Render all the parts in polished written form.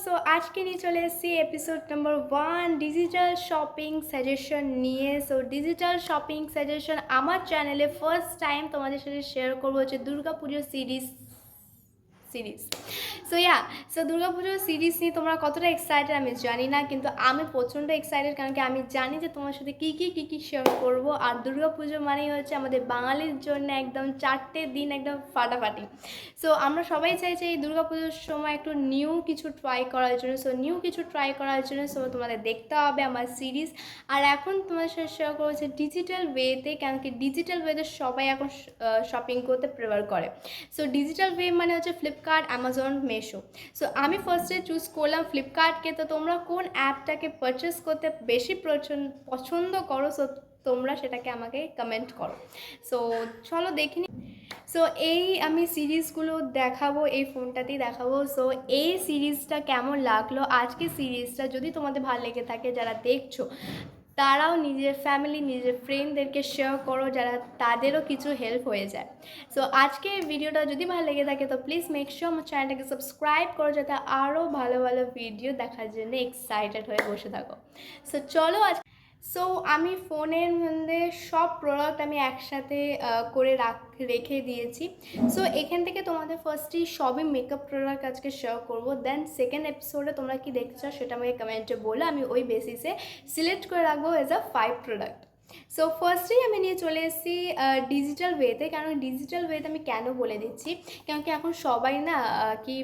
So আজকে নিয়ে চলে এসেছি episode number 1 digital shopping suggestion নিয়ে। সো ডিজিটাল শপিং সাজেশন আমার চ্যানেলে ফার্স্ট টাইম তোমাদের সাথে শেয়ার করবো হচ্ছে দুর্গাপুজো সিরিজ। সো দুর্গাপুজোর সিরিজ নিয়ে তোমরা কতটা এক্সাইটেড আমি জানি না, কিন্তু আমি প্রচণ্ড এক্সাইটেড, কারণ কি আমি জানি যে তোমার সাথে কী কী শেয়ার করবো। আর দুর্গাপুজো মানেই হচ্ছে আমাদের বাঙালির জন্য একদম 4টে দিন একদম ফাটাফাটি। সো আমরা সবাই চাইছি এই দুর্গাপুজোর সময় একটু নিউ কিছু ট্রাই করার জন্য। সো তোমাদের দেখতে হবে আমার সিরিজ। আর এখন তোমাদের সাথে শেয়ার করেছে ডিজিটাল ওয়েতে, কেন কি ডিজিটাল ওয়েতে সবাই এখন শপিং করতে প্রেফার করে। সো ডিজিটাল ওয়ে মানে হচ্ছে ফ্লিপকার্ট, অ্যামাজন, মেশো। সো আমি ফার্স্টে চুজ করলাম ফ্লিপকার্টকে। তো তোমরা কোন অ্যাপটাকে পারচেস করতে বেশি পছন্দ করো, সো তোমরা সেটাকে আমাকে কমেন্ট করো। সো চলো দেখিনি। সো এই আমি সিরিজগুলো দেখাবো, এই ফোনটাতেই দেখাবো। সো এই সিরিজটা কেমন লাগলো, আজকে সিরিজটা যদি তোমাদের ভালো লেগে থাকে, যারা দেখছো তারাও নিজের ফ্যামিলি, নিজের ফ্রেন্ডদেরকে শেয়ার করো, যারা তাদেরও কিছু হেল্প হয়ে যায়। সো আজকে ভিডিওটা যদি ভালো লেগে থাকে তো প্লিজ মেক শিওর আমার চ্যানেলটাকে সাবস্ক্রাইব করো, যাতে আরও ভালো ভালো ভিডিও দেখার জন্য এক্সাইটেড হয়ে বসে থাকো। সো চলো সো আমি ফোনের মধ্যে সব প্রোডাক্ট আমি একসাথে করে রেখে দিয়েছি। সো এখান থেকে তোমাদের ফার্স্টেই সবই মেকআপ প্রোডাক্ট আজকে শেয়ার করবো। দেন সেকেন্ড এপিসোডে তোমরা কি দেখতে চাও সেটা আমাকে কমেন্টে বলো, আমি ওই বেসিসে সিলেক্ট করে রাখবো এজ আ 5 প্রোডাক্ট। সো ফার্স্টেই আমি নিয়ে চলে এসেছি ডিজিটাল ওয়েতে। কারণ ডিজিটাল ওয়েতে আমি কেন বলে দিচ্ছি, কেন কি এখন সবাই না কি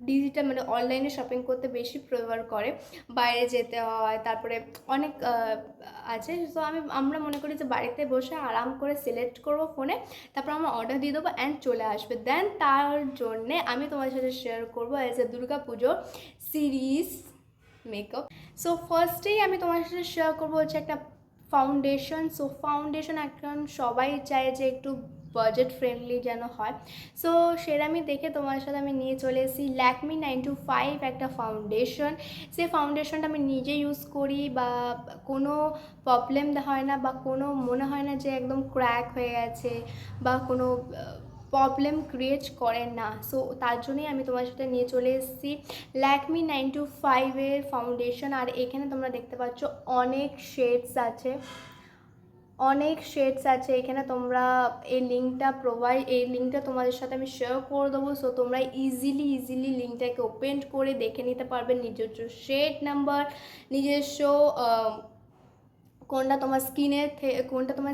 ডিজিটাল মানে অনলাইনে শপিং করতে বেশি প্রেফার করে, বাইরে যেতে হয়, তারপরে অনেক আছে। সো আমরা মনে করি যে বাড়িতে বসে আরাম করে সিলেক্ট করবো ফোনে, তারপর আমরা অর্ডার দিয়ে দেবো অ্যান্ড চলে আসবে। দেন তার জন্যে আমি তোমার সাথে শেয়ার করবো as a Durga Puja series makeup. So ফার্স্টেই আমি তোমার সাথে শেয়ার করবো হচ্ছে একটা ফাউন্ডেশন। সো ফাউন্ডেশন এখন সবাই চায় যে একটু বাজেট ফ্রেন্ডলি যেন হয়। সো সেরকমই দেখে তোমার সাথে আমি নিয়ে চলে এসেছি ল্যাকমি 925 একটা ফাউন্ডেশন। সেই ফাউন্ডেশনটা আমি নিজে ইউজ করি, বা কোনো প্রবলেম হয় না, বা কোনো মনে হয় না যে একদম ক্র্যাক হয়ে গেছে, বা কোনো প্রবলেম ক্রিয়েট করে না। সো তার জন্যই আমি তোমার সাথে নিয়ে চলে এসেছি ল্যাকমি 925-এর ফাউন্ডেশন। আর এখানে তোমরা দেখতে পাচ্ছ অনেক শেডস আছে, এখানে তোমরা এই লিঙ্কটা তোমাদের সাথে আমি শেয়ার করে দেবো। সো তোমরা ইজিলি লিঙ্কটাকে ওপেন করে দেখে নিতে পারবে নিজস্ব শেড নাম্বার, নিজস্ব কোনটা তোমার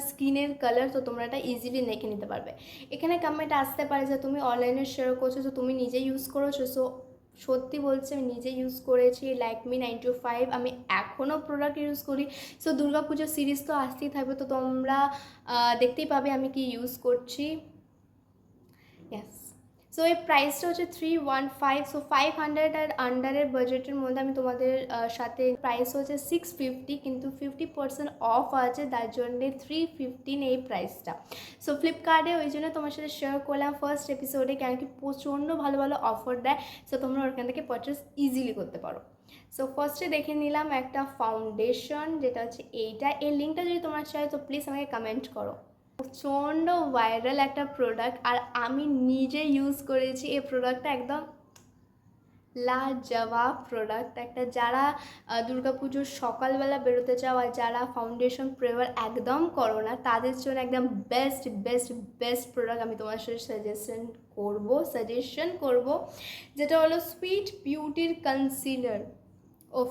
স্কিনের কালার। তো তোমরা এটা ইজিলি দেখে নিতে পারবে। এখানে কমেন্ট আসতে পারে যে তুমি অনলাইনে শেয়ার করছো, তো তুমি নিজে ইউজ করেছো। সো সত্যি বলছি আমি নিজে ইউজ করেছি ল্যাকমি 925। আমি এখনও প্রোডাক্ট ইউজ করি। সো দুর্গাপুজো সিরিজ তো আসতেই থাকবে, তো তোমরা দেখতেই পাবে আমি কি ইউজ করছি। ইয়েস। সো এই প্রাইসটা হচ্ছে 315। সো 500 আর আন্ডারের বাজেটের মধ্যে আমি তোমাদের সাথে প্রাইস হচ্ছে 650, কিন্তু 50% অফ আছে, তার জন্যে 315 এই প্রাইসটা। সো ফ্লিপকার্টে ওই জন্য তোমার সাথে শেয়ার করলাম ফার্স্ট এপিসোডে, কেন কি প্রচণ্ড ভালো ভালো অফার দেয়। সো তোমরা ওখান থেকে পারচেস ইজিলি করতে পারো। সো ফার্স্টে দেখে নিলাম একটা ফাউন্ডেশন, যেটা হচ্ছে এইটা। এই লিঙ্কটা যদি তোমরা চাই তো প্লিজ আমাকে কমেন্ট করো। প্রচণ্ড ভাইরাল একটা প্রোডাক্ট, আর আমি নিজে ইউজ করেছি এই প্রোডাক্টটা। একদম লাজবাব প্রোডাক্ট একটা। যারা দুর্গাপুজোর সকালবেলা বেরোতে চাও আর যারা ফাউন্ডেশন প্রেফার একদম করো না, তাদের জন্য একদম বেস্ট প্রোডাক্ট আমি তোমার সাথে সাজেশন করব, যেটা হলো সুইট বিউটির কনসিলার। ও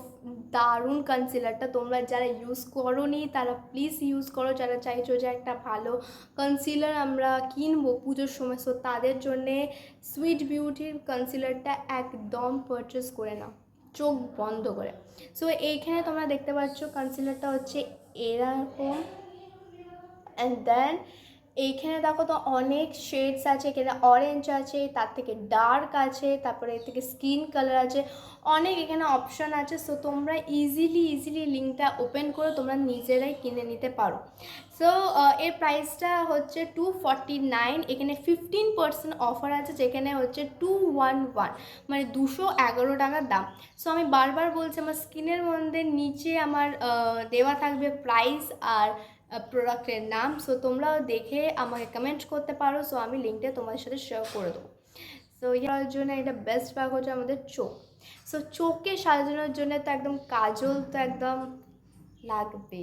দারুণ কনসিলারটা, তোমরা যারা ইউজ করোনি তারা প্লিজ ইউজ করো, যারা চাইছো যে একটা ভালো কনসিলার আমরা কিনবো পুজোর সময়। সো তাদের জন্যে সুইট বিউটির কনসিলারটা একদম পারচেস করে নাও চোখ বন্ধ করে। সো এইখানে তোমরা দেখতে পাচ্ছ কনসিলারটা হচ্ছে এরকম। অ্যান্ড দেন এইখানে দেখো তো অনেক শেডস আছে, এখানে অরেঞ্জ আছে, তার থেকে ডার্ক আছে, তারপরে এর থেকে স্কিন কালার আছে, অনেক এখানে অপশান আছে। সো তোমরা ইজিলি লিঙ্কটা ওপেন করে তোমরা নিজেরাই কিনে নিতে পারো। সো এর প্রাইসটা হচ্ছে 249। এখানে 15% অফার আছে, যেখানে হচ্ছে 211 মানে 211 টাকার দাম। সো আমি বারবার বলছি আমার স্ক্রিনের মধ্যে নিচে আমার দেওয়া থাকবে প্রাইস আর প্রোডাক্টের নাম। সো তোমরাও দেখে আমাকে কমেন্ট করতে পারো। সো আমি লিঙ্কটা তোমাদের সাথে শেয়ার করে দেবো। সো ইয়ার জন্য এটা বেস্ট পার্ক হচ্ছে আমাদের চোখ। সো চোখকে সাজানোর জন্য তো একদম কাজল তো একদম লাগবে।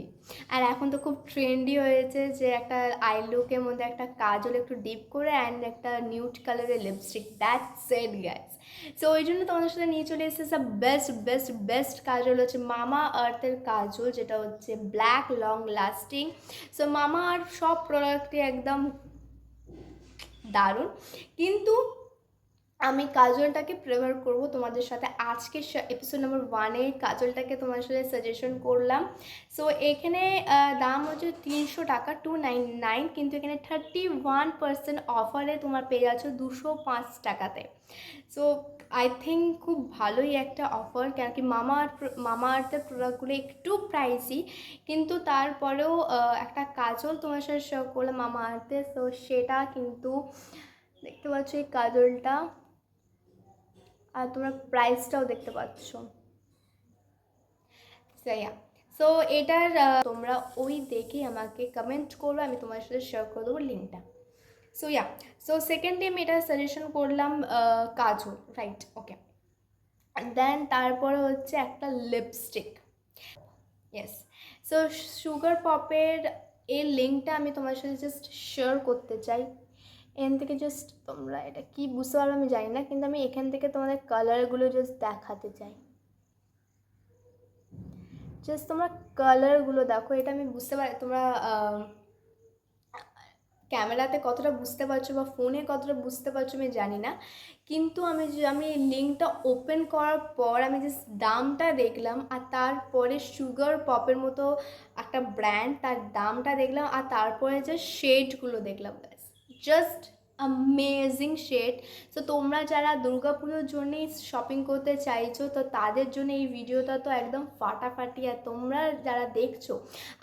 আর এখন তো খুব ট্রেন্ডি হয়েছে যে একটা আই লুকের মধ্যে একটা কাজল একটু ডিপ করে অ্যান্ড একটা নিউড কালারের lipstick, that's it guys. So ওই জন্য তোমাদের সাথে নিয়ে চলে এসেছে বেস্ট বেস্ট বেস্ট কাজল হচ্ছে মামা আর্থের কাজল, যেটা হচ্ছে ব্ল্যাক লং লাস্টিং। সো মামা আর্থ সব প্রোডাক্টই একদম দারুণ, কিন্তু আমি কাজলটাকে প্রেফার করব তোমাদের সাথে। আজকে এপিসোড নাম্বার 1-এ কাজলটাকে তোমার সাথে সাজেশন করলাম। সো এখানে দাম হচ্ছে 300 টাকা, 299, কিন্তু এখানে 31% অফারে তোমার পেয়ে যাচ্ছ 205 টাকাতে। সো আই থিঙ্ক খুব ভালোই একটা অফার, কেন কি মামা আর্থের প্রোডাক্টগুলো একটু প্রাইসি, কিন্তু তারপরেও একটা কাজল তোমার সাথে শেয়ার করলাম মামা আর্থে। সো সেটা কিন্তু দেখতে পাচ্ছ এই কাজলটা, আর তোমরা প্রাইসটাও দেখতে পাচ্ছ। সো এটার তোমরা ওই দেখে আমাকে কমেন্ট করবে, আমি তোমার সাথে শেয়ার করে দেবো লিঙ্কটা। সো সেকেন্ড টাইম এটা সাজেশন করলাম কাজল, রাইট, ওকে। দেন তারপরে হচ্ছে একটা লিপস্টিক, ইয়েস। সো সুগার পপের এই লিঙ্কটা আমি তোমার সাথে জাস্ট শেয়ার করতে চাই। এখান থেকে জাস্ট তোমরা এটা কি বুঝতে পারো আমি জানি না, কিন্তু আমি এখান থেকে তোমাদের কালারগুলো জাস্ট দেখাতে চাই। জাস্ট তোমরা কালারগুলো দেখো, এটা আমি বুঝতে পারি তোমরা ক্যামেরাতে কতটা বুঝতে পারছো বা ফোনে কতটা বুঝতে পারছো আমি জানি না, কিন্তু আমি লিঙ্কটা ওপেন করার পর আমি জাস্ট দামটা দেখলাম, আর তারপরে সুগার পপের মতো একটা ব্র্যান্ড, তার দামটা দেখলাম, আর তারপরে যে শেডগুলো দেখলাম, জাস্ট অ্যামেজিং শেড। তো তোমরা যারা দুর্গাপুজোর জন্যই শপিং করতে চাইছো, তো তাদের জন্য এই ভিডিওটা তো একদম ফাটাফাটি। আর তোমরা যারা দেখছো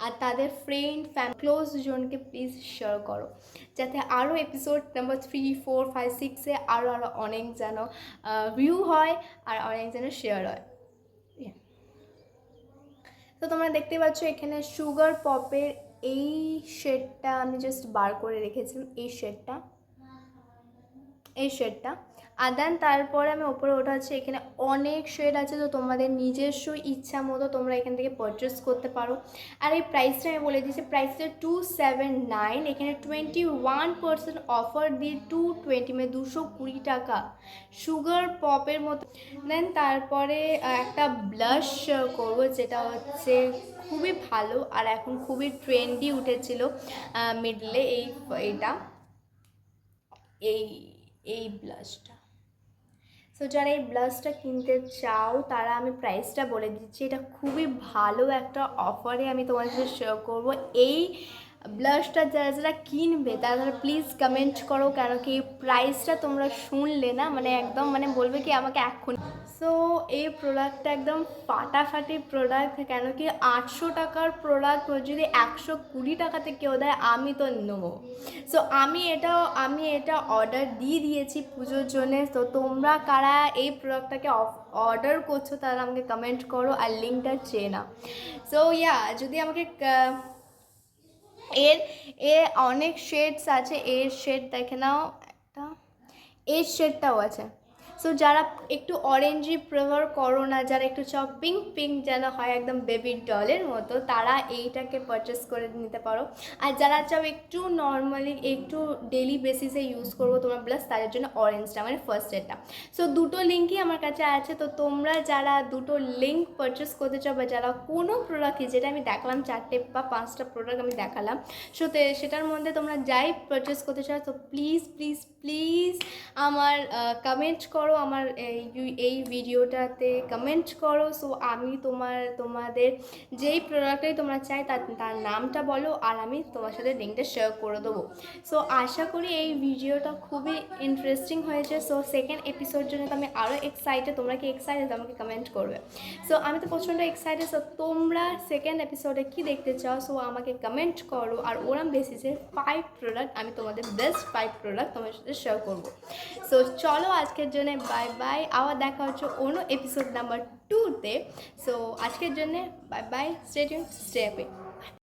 আর তাদের ফ্রেন্ড ক্লোজ জনকে প্লিজ শেয়ার করো, যাতে আরও এপিসোড নাম্বার 3, 4, 5, 6-এ আরও অনেক যেন ভিউ হয় আর অনেক যেন শেয়ার হয়। তো তোমরা দেখতে পাচ্ছ এখানে সুগার পপের এই শেডটা আমি জাস্ট বার করে রেখেছিলাম, এই শেডটা। আর দেন তারপরে আমি ওপরে ওঠাচ্ছি, এখানে অনেক শেড আছে, তো তোমাদের নিজস্ব ইচ্ছা মতো তোমরা এখান থেকে পারচেস করতে পারো। আর এই প্রাইসটা আমি বলে দিচ্ছি, প্রাইসটা 279, এখানে 21% অফার দিয়ে 220 মানে 220 টাকা সুগার পপের মতো। দেন তারপরে একটা ব্লাশ করবো, যেটা হচ্ছে খুবই ভালো আর এখন খুবই ট্রেন্ডি উঠেছিল মিডলে এই ব্লাশটা। সো যারা এই ব্লাশটা কিনতে চাও তারা আমি প্রাইসটা বলে দিচ্ছি, এটা খুবই ভালো একটা অফারে আমি তোমাদের সাথে শেয়ার করবো। এই ব্লাশটা যারা যারা কিনবে তারা প্লিজ কমেন্ট করো, কেন কি এই প্রাইসটা তোমরা শুনলে না মানে একদম মানে বলবে কি আমাকে এখন। সো এই প্রোডাক্টটা একদম ফাটাফাটি প্রোডাক্ট, কেন কি 800 টাকার প্রোডাক্ট যদি 120 টাকাতে কেউ দেয় আমি তো নেবো। সো আমি এটা অর্ডার দিয়ে দিয়েছি পুজোর জন্যে। তো তোমরা কারা এই প্রোডাক্টটাকে অর্ডার করছো তারা আমাকে কমেন্ট করো আর লিঙ্কটা চেয়ে নাও। সো যদি আমাকে এর অনেক শেডস আছে, এর শেড দেখে নাও, একটা এর শেডটাও আছে। সো যারা একটু অরেঞ্জি প্রেফার করো না, যারা একটু চাও পিঙ্ক যেন হয় একদম বেবি ডলের মতো, তারা এইটাকে পারচেস করে নিতে পারো। আর যারা চাও একটু নর্মালি একটু ডেলি বেসিসে ইউজ করবো তোমার ব্লাশ, তাদের জন্য অরেঞ্জটা মানে ফার্স্ট শেডটা। সো দুটো লিঙ্কই আমার কাছে আছে, তো তোমরা যারা দুটো লিঙ্ক পারচেস করতে চাও বা যারা কোনো প্রোডাক্টই, যেটা আমি দেখালাম 4টে বা 5টা প্রোডাক্ট আমি দেখালাম, সো সেটার মধ্যে তোমরা যাই পারচেস করতে চাও তো প্লিজ প্লিজ প্লিজ আমার কমেন্ট করো, আমার এই ভিডিওটাতে কমেন্ট করো। সো আমি তোমাদের যেই প্রোডাক্টটাই তোমরা চাই তার নামটা বলো আর আমি তোমার সাথে লিঙ্কটা শেয়ার করে দেবো। সো আশা করি এই ভিডিওটা খুবই ইন্টারেস্টিং হয়েছে। সো সেকেন্ড এপিসোড জন্য তো আমি আরও এক্সাইটেড, তোমরা কি এক্সাইটেড আমাকে কমেন্ট করবে। সো আমি তো প্রচণ্ড এক্সাইটেড। সো তোমরা সেকেন্ড এপিসোডে কী দেখতে চাও সো আমাকে কমেন্ট করো, আর ওরম বেসিসে 5 প্রোডাক্ট আমি তোমাদের বেস্ট 5 প্রোডাক্ট তোমার সাথে শেয়ার করবো। সো চলো আজকের জন্য বাই বাই, আবার দেখা হচ্ছে অন্য এপিসোড নাম্বার 2-তে। সো আজকের জন্য bye bye, stay tune, stay happy.